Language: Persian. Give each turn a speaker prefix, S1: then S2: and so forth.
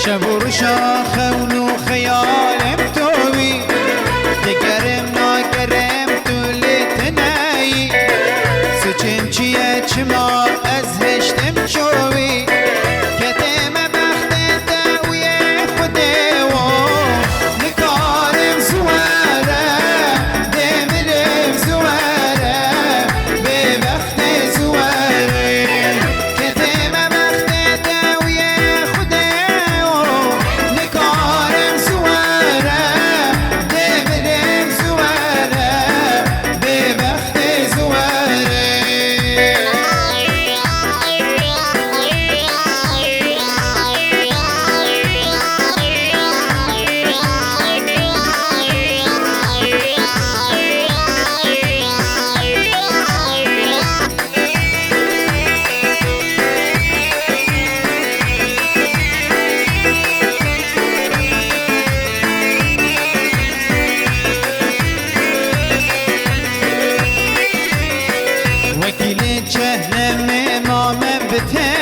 S1: شبور شاخون و خیالم توی دگرم ناگرم تو لتنایی سچم چیه چما از هشتم چوی کتم بخت دوی خوده و نکارم زواره دمرم زواره به وقت زواره کتم بخت دوی خوده و نکارم زواره دمرم زواره به وقت زواره وكيل جهنم امام بته